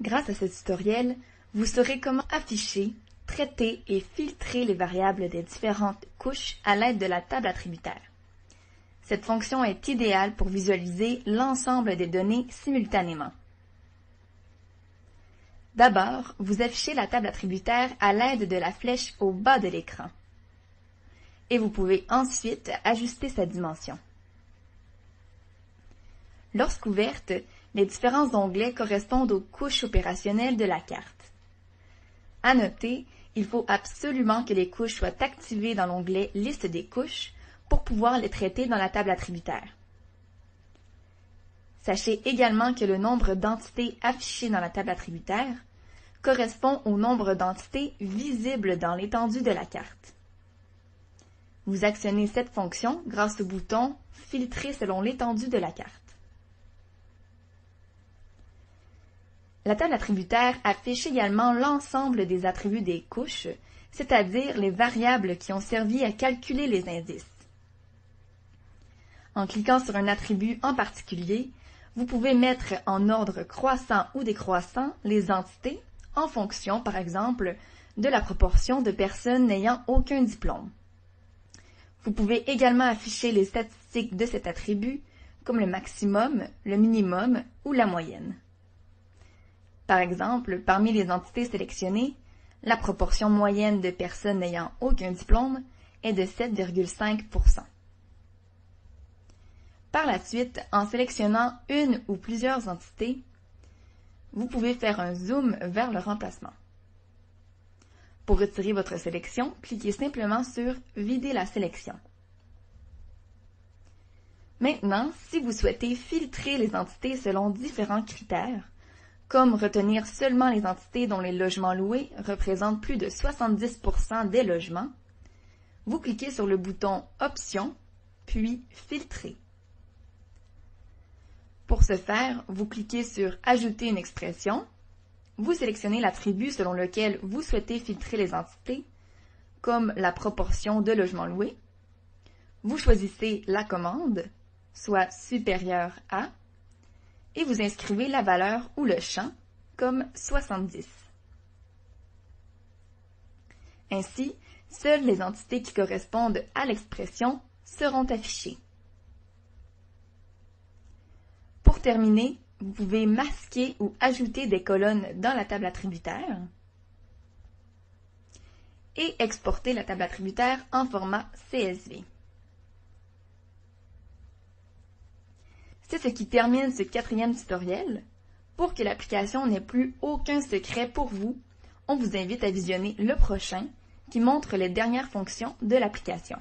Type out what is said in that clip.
Grâce à ce tutoriel, vous saurez comment afficher, traiter et filtrer les variables des différentes couches à l'aide de la table attributaire. Cette fonction est idéale pour visualiser l'ensemble des données simultanément. D'abord, vous affichez la table attributaire à l'aide de la flèche au bas de l'écran. Et vous pouvez ensuite ajuster sa dimension. Lorsqu'ouvertes, les différents onglets correspondent aux couches opérationnelles de la carte. À noter, il faut absolument que les couches soient activées dans l'onglet Liste des couches pour pouvoir les traiter dans la table attributaire. Sachez également que le nombre d'entités affichées dans la table attributaire correspond au nombre d'entités visibles dans l'étendue de la carte. Vous actionnez cette fonction grâce au bouton « Filtrer selon l'étendue de la carte ». La table attributaire affiche également l'ensemble des attributs des couches, c'est-à-dire les variables qui ont servi à calculer les indices. En cliquant sur un attribut en particulier, vous pouvez mettre en ordre croissant ou décroissant les entités en fonction, par exemple, de la proportion de personnes n'ayant aucun diplôme. Vous pouvez également afficher les statistiques de cet attribut, comme le maximum, le minimum ou la moyenne. Par exemple, parmi les entités sélectionnées, la proportion moyenne de personnes n'ayant aucun diplôme est de 7,5%. Par la suite, en sélectionnant une ou plusieurs entités, vous pouvez faire un zoom vers leur emplacement. Pour retirer votre sélection, cliquez simplement sur « Vider la sélection ». Maintenant, si vous souhaitez filtrer les entités selon différents critères, comme retenir seulement les entités dont les logements loués représentent plus de 70% des logements, vous cliquez sur le bouton « Options » puis « Filtrer ». Pour ce faire, vous cliquez sur « Ajouter une expression », vous sélectionnez l'attribut selon lequel vous souhaitez filtrer les entités, comme la proportion de logements loués. Vous choisissez la commande, soit supérieure à, et vous inscrivez la valeur ou le champ, comme 70. Ainsi, seules les entités qui correspondent à l'expression seront affichées. Pour terminer, vous pouvez masquer ou ajouter des colonnes dans la table attributaire et exporter la table attributaire en format CSV. C'est ce qui termine ce 4e tutoriel. Pour que l'application n'ait plus aucun secret pour vous, on vous invite à visionner le prochain qui montre les dernières fonctions de l'application.